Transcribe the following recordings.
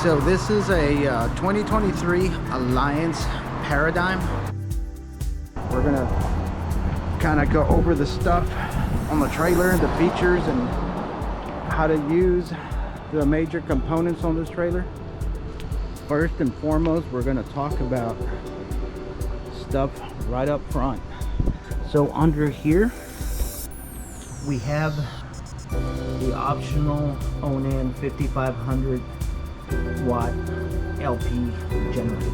So this is a 2023 Alliance Paradigm. We're gonna kind of go over the stuff on the trailer, the features, and how to use the major components on this trailer. First and foremost, we're gonna talk about stuff right up front. So under here, we have the optional Onan 5500 watt LP generator.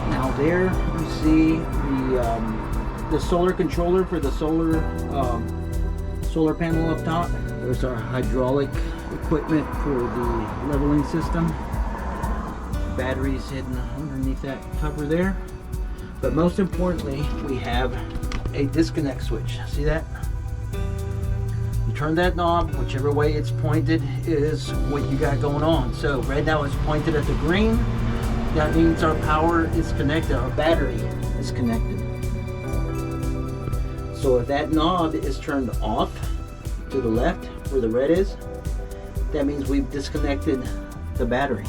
Now there you see the solar controller for the solar panel up top. There's our hydraulic equipment for the leveling system. Batteries hidden underneath that cover there. But most importantly, we have a disconnect switch. See that? You turn that knob, whichever way it's pointed is what you got going on. So right now it's pointed at the green. That means our power is connected, our battery is connected. So if that knob is turned off to the left where the red is, that means we've disconnected the battery.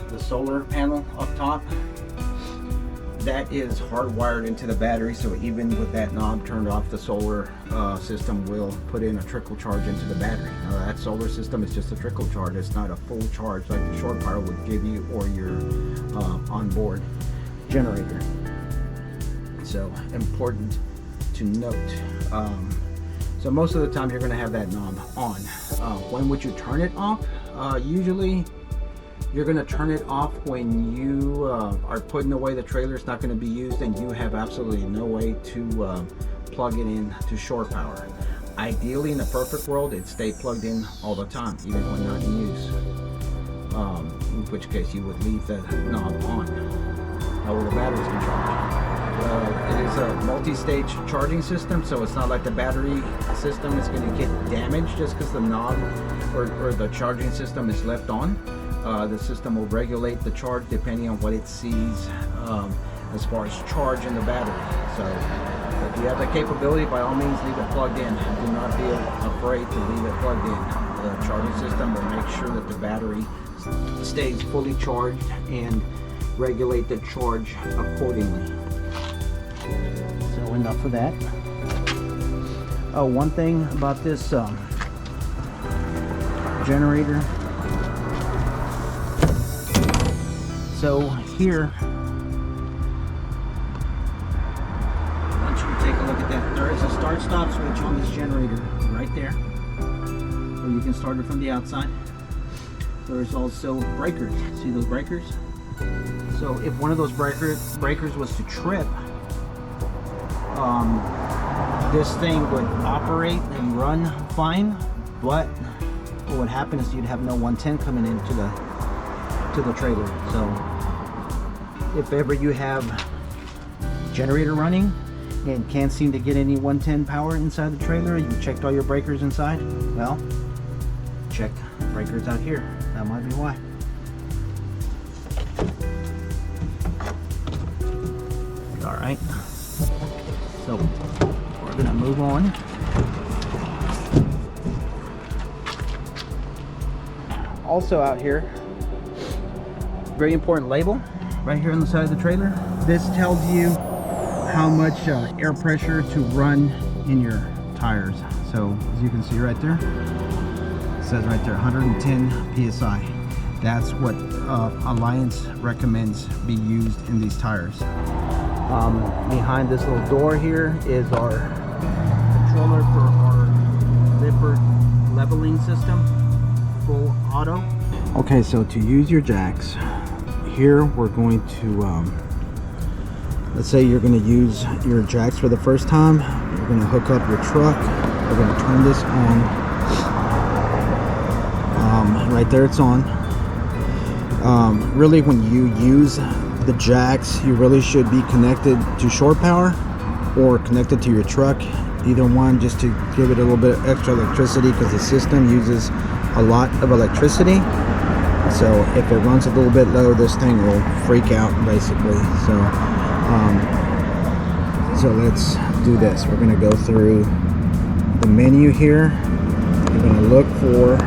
The solar panel up top, that is hardwired into the battery, so even with that knob turned off, the solar system will put in a trickle charge into the battery. Now that solar system is just a trickle charge. It's not a full charge like the shore power would give you or your onboard generator. So important to note. So most of the time you're going to have that knob on. When would you turn it off? Usually you're going to turn it off when you are putting away the trailer. It's not going to be used and you have absolutely no way to plug it in to shore power. Ideally, in the perfect world, it'd stay plugged in all the time, even when not in use. In which case you would leave the knob on. That way the batteries can charge. It is a multi-stage charging system, so it's not like the battery system is going to get damaged just because the knob or the charging system is left on. The system will regulate the charge depending on what it sees as far as charge in the battery. So if you have the capability, by all means leave it plugged in. Do not be afraid to leave it plugged in. The charging system will make sure that the battery stays fully charged and regulate the charge accordingly. So enough of that. Oh, one thing about this generator. So here, I want you to take a look at that. There is a start-stop switch on this generator right there, or you can start it from the outside. There's also breakers. See those breakers? So if one of those breakers was to trip, this thing would operate and run fine, but what would happen is you'd have no 110 coming into the trailer. So if ever you have generator running and can't seem to get any 110 power inside the trailer, you checked all your breakers inside, well, check breakers out here. That might be why. All right, so we're gonna move on. Also out here, very important label right here on the side of the trailer. This tells you how much air pressure to run in your tires. So as you can see right there, it says right there 110 psi. That's what Alliance recommends be used in these tires. Behind this little door here is our controller for our leveling system, full auto. Okay, so to use your jacks, here we're going to, let's say you're going to use your jacks for the first time. You're going to hook up your truck. We're going to turn this on. Right there it's on. Really when you use the jacks, you really should be connected to shore power or connected to your truck. Either one, just to give it a little bit of extra electricity, because the system uses a lot of electricity. So if it runs a little bit low, this thing will freak out basically. So let's do this. We're going to go through the menu here. You're going to look for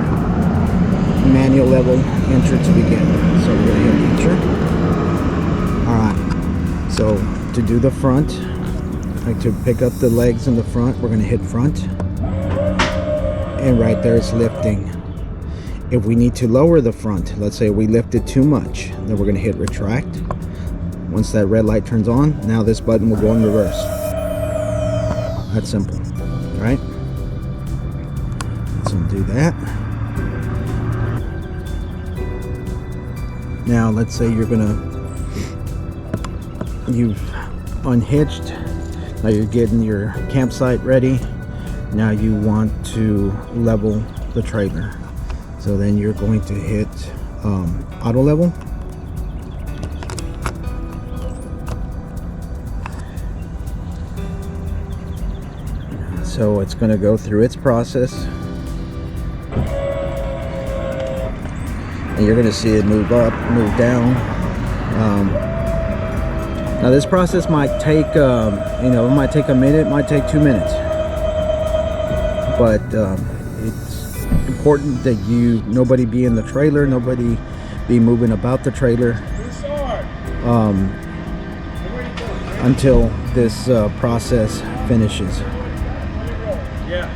manual level, enter to begin. So we're going to hit enter. Alright, so to do the front, like to pick up the legs in the front, we're going to hit front. And right there it's lifting. If we need to lower the front, let's say we lifted too much, then we're going to hit retract. Once that red light turns on, now this button will go in reverse. That's simple, right? Let's undo that. Now let's say you've unhitched, now you're getting your campsite ready. Now you want to level the trailer. So then you're going to hit auto level. So it's going to go through its process. And you're going to see it move up, move down. Now this process might take, it might take a minute, might take 2 minutes. But it's important that nobody be in the trailer, nobody be moving about the trailer until this process finishes. Yeah.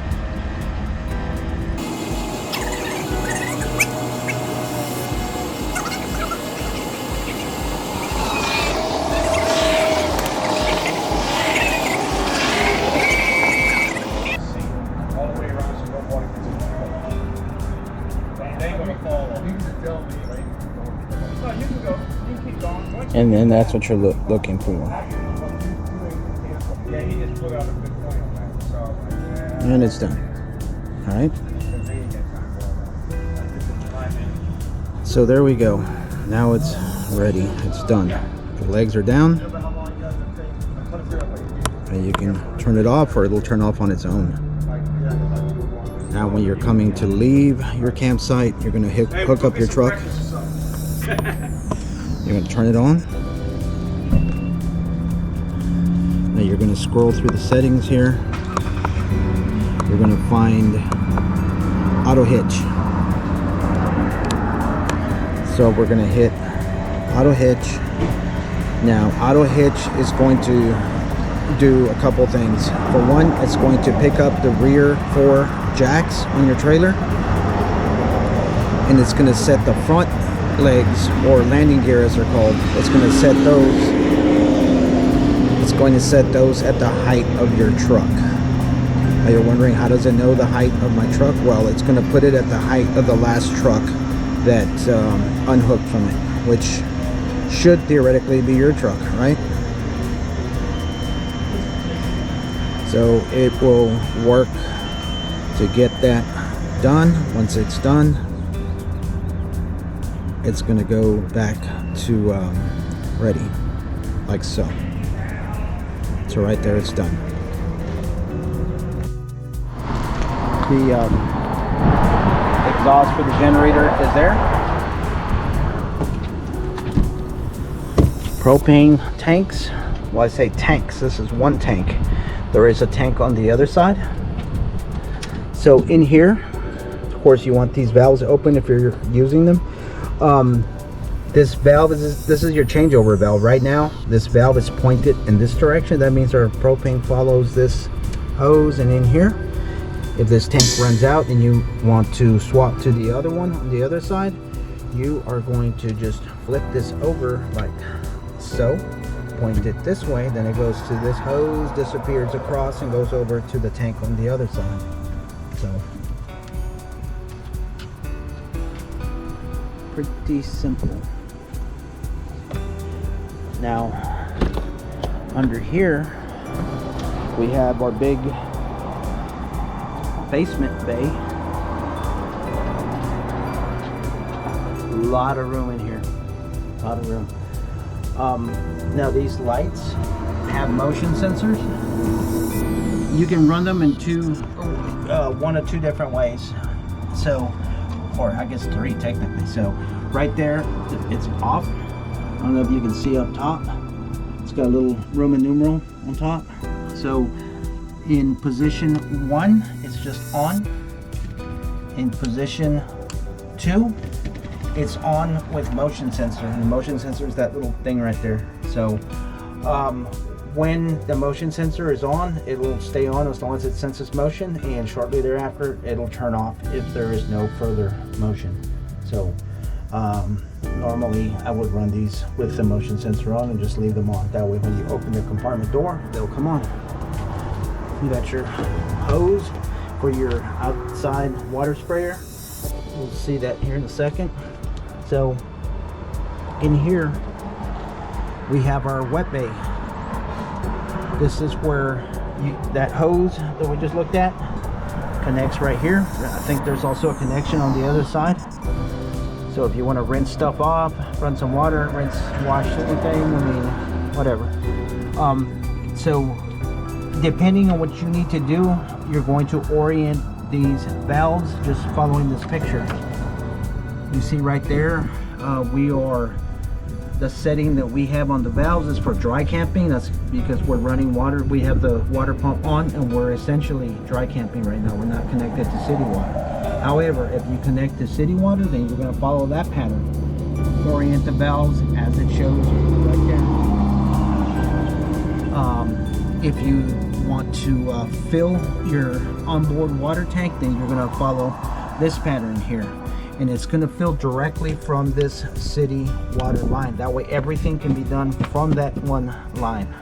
And then that's what you're looking for. And it's done. All right. So there we go. Now it's ready. It's done. The legs are down. And you can turn it off, or it'll turn off on its own. Now when you're coming to leave your campsite, you're going to hook up your truck. You're going to turn it on. Now you're going to scroll through the settings here. You're going to find auto hitch. So we're going to hit auto hitch. Now auto hitch is going to do a couple things. For one, it's going to pick up the rear 4 jacks on your trailer, and it's going to set the front legs, or landing gear as they're called. It's going to set those. It's going to set those at the height of your truck. Now you're wondering, how does it know the height of my truck? Well, it's going to put it at the height of the last truck that unhooked from it, which should theoretically be your truck, right? So it will work to get that done. Once it's done, it's going to go back to ready, like so. So right there, it's done. The exhaust for the generator is there. Propane tanks. Well, I say tanks. This is one tank. There is a tank on the other side. So in here, of course, you want these valves open if you're using them. This valve this is your changeover valve. Right now, this valve is pointed in this direction. That means our propane follows this hose. And in here, if this tank runs out and you want to swap to the other one on the other side, you are going to just flip this over like so. Point it this way, then it goes to this hose, disappears across, and goes over to the tank on the other side. So pretty simple. Now under here we have our big basement bay. A lot of room in here. A lot of room. Now these lights have motion sensors. You can run them in one of two different ways. So, or I guess 3 technically. So right there, it's off. I don't know if you can see up top. It's got a little Roman numeral on top. So in position 1, it's just on. In position 2, it's on with motion sensor, and the motion sensor is that little thing right there. So when the motion sensor is on, it will stay on as long as it senses motion, and shortly thereafter it'll turn off if there is no further motion. So normally I would run these with the motion sensor on and just leave them on. That way when you open the compartment door, they'll come on. You got your hose for your outside water sprayer. We'll see that here in a second. So in here we have our wet bay. This is where that hose that we just looked at connects right here. I think there's also a connection on the other side. So if you want to rinse stuff off, run some water, rinse, wash anything, I mean, whatever. So depending on what you need to do, you're going to orient these valves just following this picture. You see right there, the setting that we have on the valves is for dry camping. That's because we're running water. We have the water pump on and we're essentially dry camping right now. We're not connected to city water. However, if you connect to city water, then you're going to follow that pattern. Orient the valves as it shows right there. If you want to fill your onboard water tank, then you're going to follow this pattern here. And it's going to fill directly from this city water line. That way everything can be done from that one line.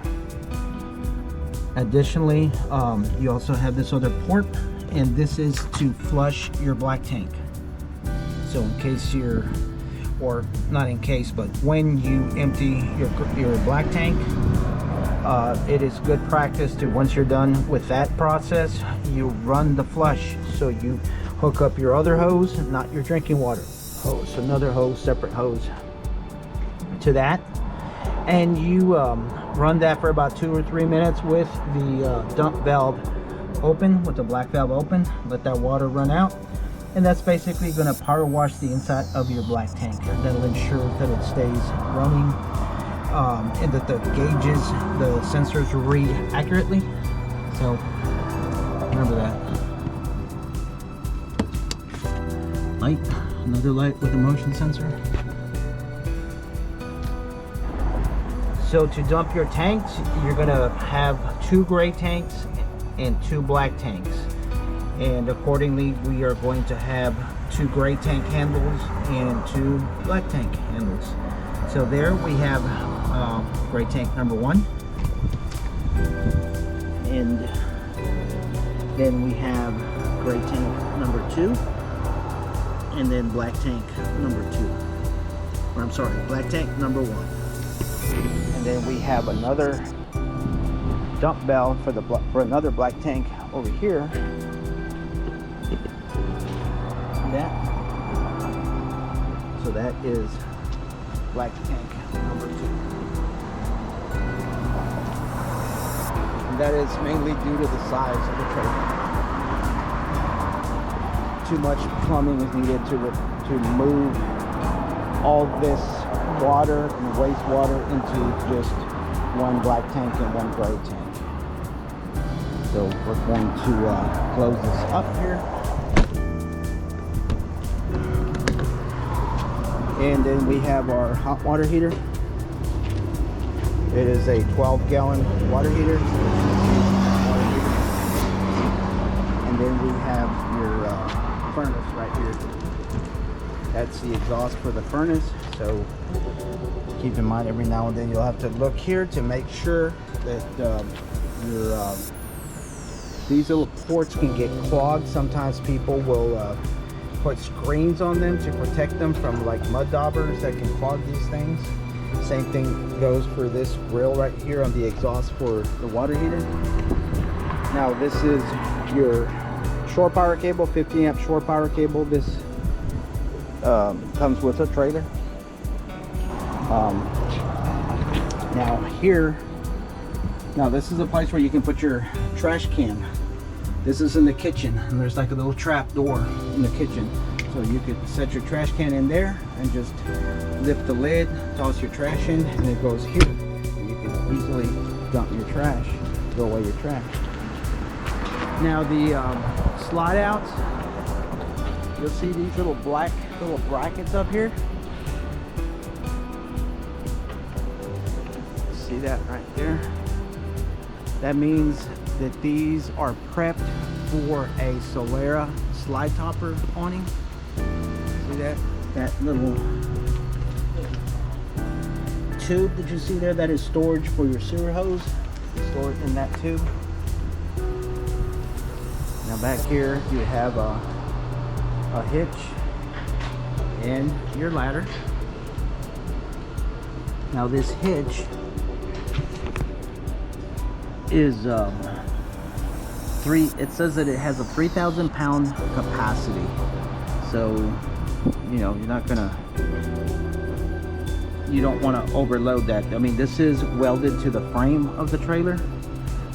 Additionally, you also have this other port, and this is to flush your black tank. So in case or not in case, but when you empty your black tank, it is good practice to, once you're done with that process, you run the flush. So you hook up your other hose, not your drinking water hose, another hose, separate hose to that, and you run that for about 2 or 3 minutes with the dump valve open, with the black valve open. Let that water run out, and that's basically going to power wash the inside of your black tank. That'll ensure that it stays running, and that the gauges, the sensors read accurately. So remember that. Light, another light with a motion sensor. So to dump your tanks, you're gonna have 2 gray tanks and 2 black tanks, and accordingly we are going to have 2 gray tank handles and 2 black tank handles. So there we have gray tank number 1, and then we have gray tank number 2, and then black tank number 2, or I'm sorry, black tank number 1. And then we have another dump valve for another black tank over here. That, so that is black tank number 2. And that is mainly due to the size of the trailer. Too much plumbing is needed to move all this water and wastewater into just one black tank and one gray tank. So we're going to close this up here, and then we have our hot water heater. It is a 12-gallon water heater. And then we have your furnace right here. That's the exhaust for the furnace. So keep in mind, every now and then you'll have to look here to make sure that these little ports can get clogged. Sometimes people will put screens on them to protect them from like mud daubers that can clog these things. Same thing goes for this grill right here on the exhaust for the water heater. Now this is your shore power cable, 50 amp shore power cable. This comes with a trailer. Now this is a place where you can put your trash can. This is in the kitchen, and there's like a little trap door in the kitchen. So you could set your trash can in there and just lift the lid, toss your trash in, and it goes here. And you can easily dump your trash, throw away your trash. Now the slide outs, you'll see these little black little brackets up here. See that right there? That means that these are prepped for a Solera slide topper awning. See that? That little tube that you see there, that is storage for your sewer hose. Store it in that tube. Now back here you have a hitch and your ladder. Now this hitch is it says that it has a 3,000 pound capacity, so you know you don't want to overload that. I mean, this is welded to the frame of the trailer,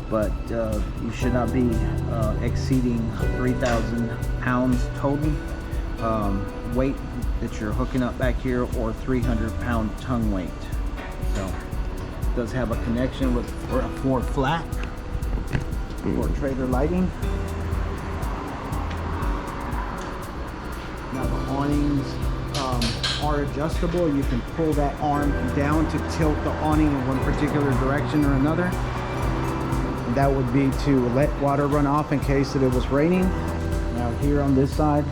but you should not be exceeding 3,000 pounds total weight that you're hooking up back here, or 300 pound tongue weight. So it does have a connection with for flat for trailer lighting. Now the awnings are adjustable. You can pull that arm down to tilt the awning in one particular direction or another. And that would be to let water run off in case that it was raining. Now here on this side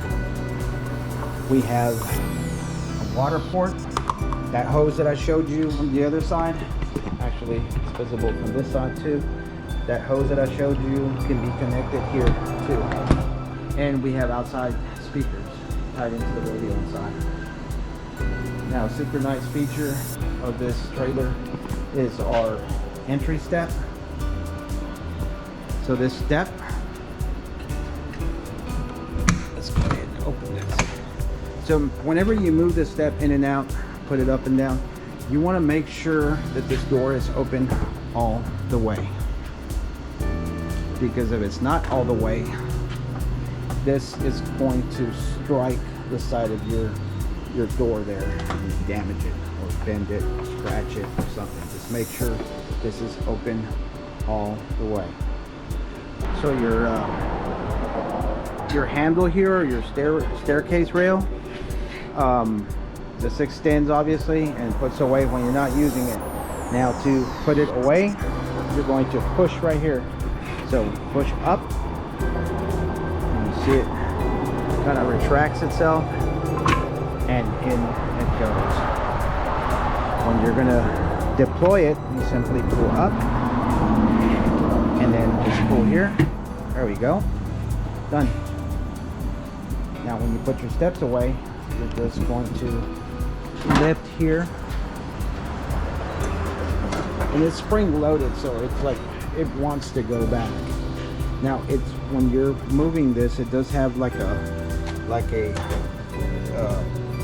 we have a water port. That hose that I showed you on the other side, actually it's visible from this side too. That hose that I showed you can be connected here too. And we have outside speakers tied into the radio inside. Now, a super nice feature of this trailer is our entry step. So this step, let's go ahead and open this. So whenever you move this step in and out, put it up and down, you want to make sure that this door is open all the way. Because if it's not all the way, this is going to strike the side of your door there and damage it or bend it or scratch it or something. Just make sure this is open all the way. So your handle here, or your staircase rail, this extends obviously and puts away when you're not using it. Now to put it away, you're going to push right here. So push up, and you see it kind of retracts itself, and in it goes. When you're gonna deploy it, you simply pull up, and then just pull here. There we go. Done. Now when you put your steps away, you're just going to lift here. And it's spring loaded, so it's like it wants to go back. Now it's when you're moving this, it does have like a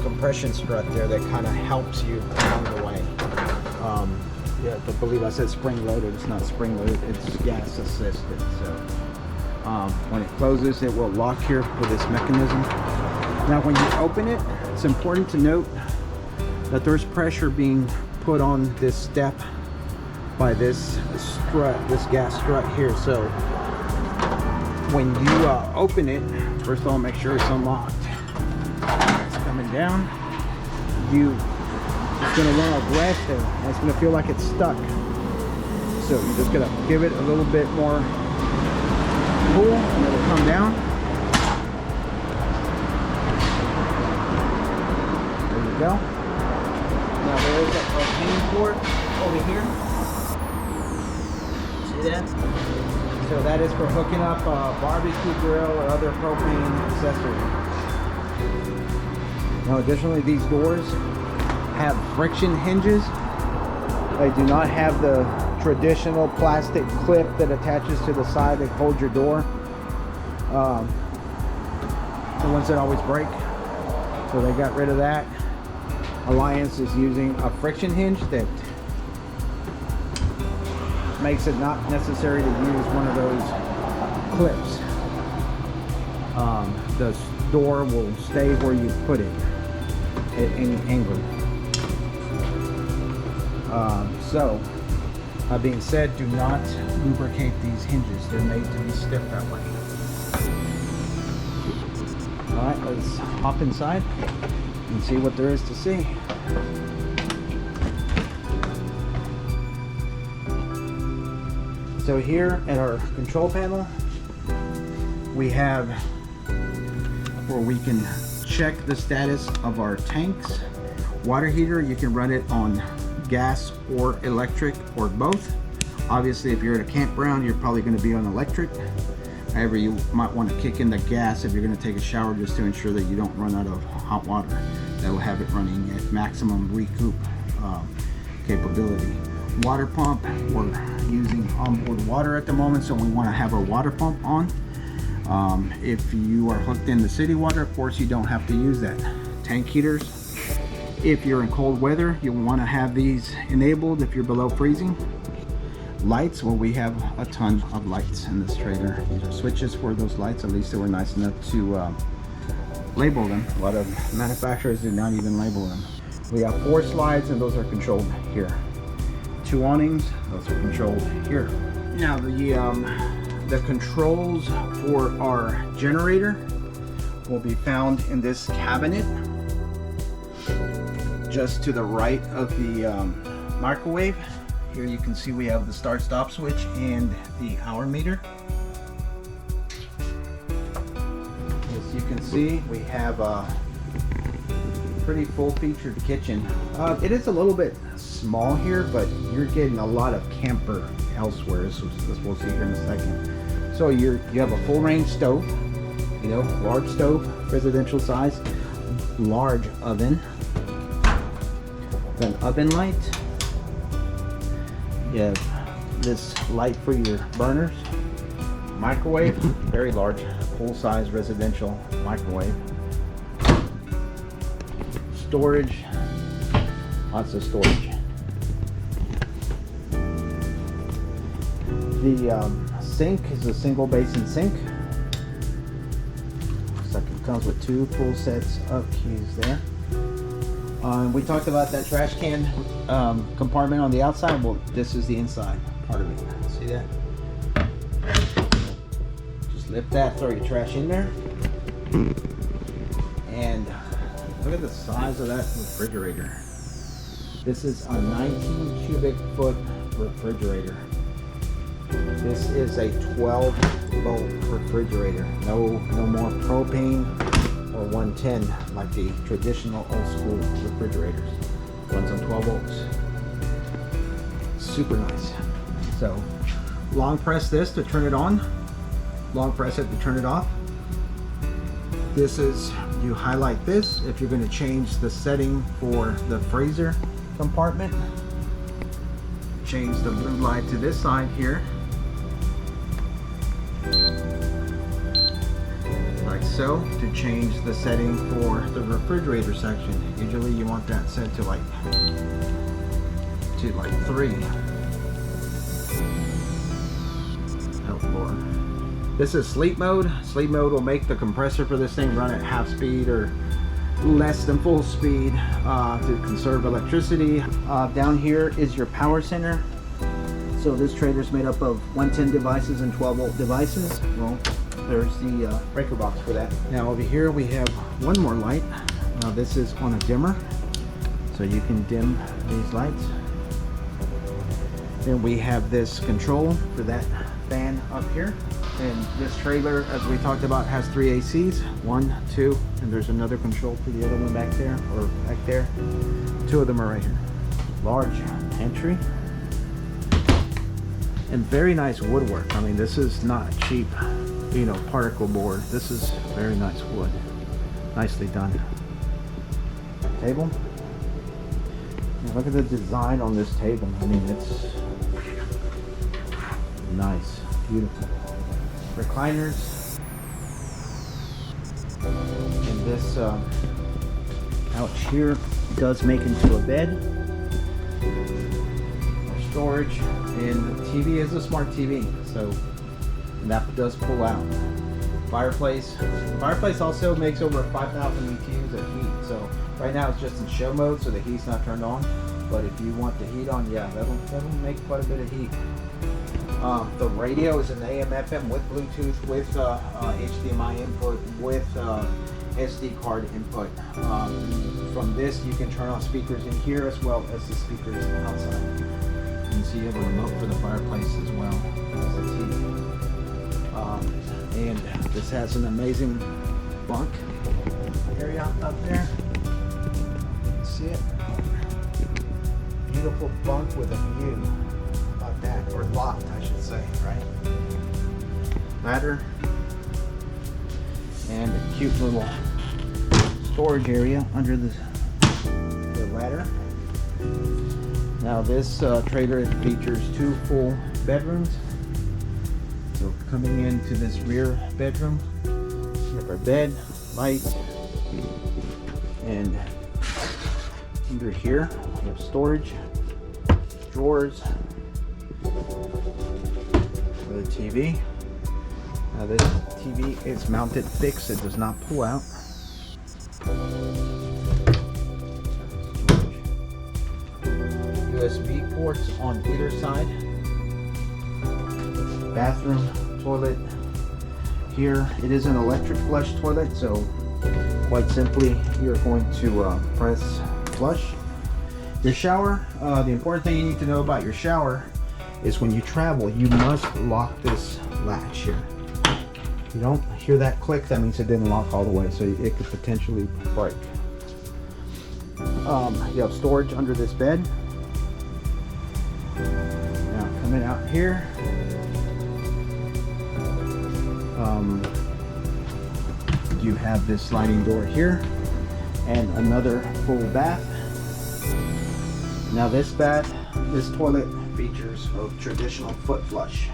compression strut there that kind of helps you along the way. Yeah, I believe I said spring loaded. It's not spring loaded, it's gas assisted. So when it closes, it will lock here with this mechanism. Now when you open it, it's important to note that there's pressure being put on this step by this strut, this gas strut here. So when you open it, first of all, make sure it's unlocked. It's coming down. It's gonna run a breath there, and it's gonna feel like it's stuck. So you're just gonna give it a little bit more pull, and it'll come down. There you go. Now there is a propane port over here. See that? So that is for hooking up a barbecue grill or other propane accessories. Now additionally, these doors have friction hinges. They do not have the traditional plastic clip that attaches to the side that holds your door. The ones that always break. So they got rid of that. Alliance is using a friction hinge that makes it not necessary to use one of those clips. The door will stay where you put it at any angle. So, that being said, do not lubricate these hinges. They're made to be stiff that way. Alright, let's hop inside and see what there is to see. So here at our control panel, we have where we can check the status of our tanks. Water heater, you can run it on gas or electric or both. Obviously, if you're at a campground, you're probably going to be on electric. However, you might want to kick in the gas if you're going to take a shower, just to ensure that you don't run out of hot water. That will have it running at maximum recoup capability. Water pump, we're using onboard water at the moment, so we want to have our water pump on. If you are hooked in the city water, of course you don't have to use that. Tank heaters, if you're in cold weather, you'll want to have these enabled if you're below freezing. Lights, well, we have a ton of lights in this trailer. These are switches for those lights. At least they were nice enough to label them. A lot of manufacturers do not even label them. We have 4 slides, and those are controlled here. 2 awnings, those are controlled here. Now the controls for our generator will be found in this cabinet just to the right of the microwave. Here you can see we have the start stop switch and the hour meter. As you can see, we have a pretty full featured kitchen. It is a little bit small here, but you're getting a lot of camper elsewhere, as we'll see here in a second. So you have a full range stove, you know, large stove, residential size, large oven, then oven light. You have this light for your burners, microwave, very large, full-size residential microwave. Storage, lots of storage. The sink is a single basin sink. Looks like it comes with 2 full sets of keys there. We talked about that trash can compartment on the outside. Well, this is the inside part of it. See that? Just lift that, throw your trash in there. And look at the size of that refrigerator. This is a 19 cubic foot refrigerator. This is a 12 volt refrigerator. No more propane or 110 like the traditional old school refrigerators. Runs on 12 volts. Super nice. So long press this to turn it on. Long press it to turn it off. This is, you highlight this if you're going to change the setting for the freezer compartment. Change the blue light to this side here. Like so, to change the setting for the refrigerator section. Usually you want that set to like 3. Oh Lord. This is sleep mode. Sleep mode will make the compressor for this thing run at half speed or less than full speed to conserve electricity. Down here is your power center. So this trailer is made up of 110 devices and 12 volt devices. Well, there's the breaker box for that. Now over here we have one more light. Now this is on a dimmer, so you can dim these lights. Then we have this control for that fan up here. And this trailer, as we talked about, has 3 ACs. 1, 2, and there's another control for the other one back there, or back there. 2 of them are right here. Large entry. And very nice woodwork. I mean, this is not cheap, you know, particle board. This is very nice wood. Nicely done. Table. Now look at the design on this table. I mean, it's nice, beautiful. Recliners. And this couch here does make into a bed. More storage. And the TV is a smart TV, so that does pull out. Fireplace. Fireplace also makes over 5,000 BTUs of heat. So right now it's just in show mode, so the heat's not turned on. But if you want the heat on, yeah, that'll make quite a bit of heat. The radio is an AM/FM with Bluetooth, with HDMI input, with SD card input. From this you can turn on speakers in here as well as the speakers outside. You can see you have a remote for the fireplace as well as the TV. And this has an amazing bunk area up there. See it? Beautiful bunk with a view. How about that? Or loft, I should say, right? Ladder. And a cute little storage area under the ladder. Now this trailer features 2 full bedrooms. So coming into this rear bedroom, we have our bed, light, and under here we have storage, drawers for the TV. Now this TV is mounted fixed, it does not pull out. USB ports on either side. Bathroom, toilet. Here it is an electric flush toilet, so quite simply you're going to press flush. Your shower, the important thing you need to know about your shower is when you travel you must lock this latch here. If you don't hear that click, that means it didn't lock all the way, so it could potentially break. You have storage under this bed. Now coming out here, you have this sliding door here and another full bath. Now this toilet features a traditional foot flush,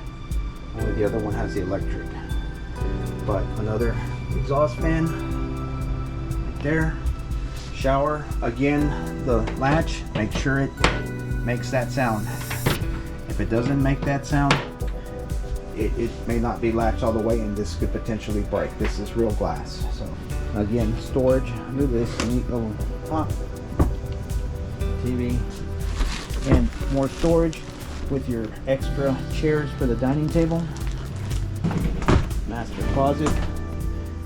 only the other one has the electric. But another exhaust fan right there. Shower, again, the latch, make sure it makes that sound. If it doesn't make that sound, it may not be latched all the way and this could potentially break. This is real glass. So again, storage under this neat little top, TV, and more storage with your extra chairs for the dining table. Master closet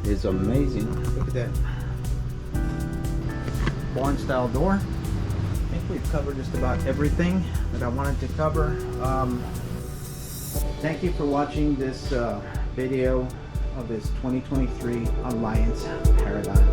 is amazing. Look at that barn style door. I think we've covered just about everything that I wanted to cover. Thank you for watching this video of this 2023 Alliance Paradigm.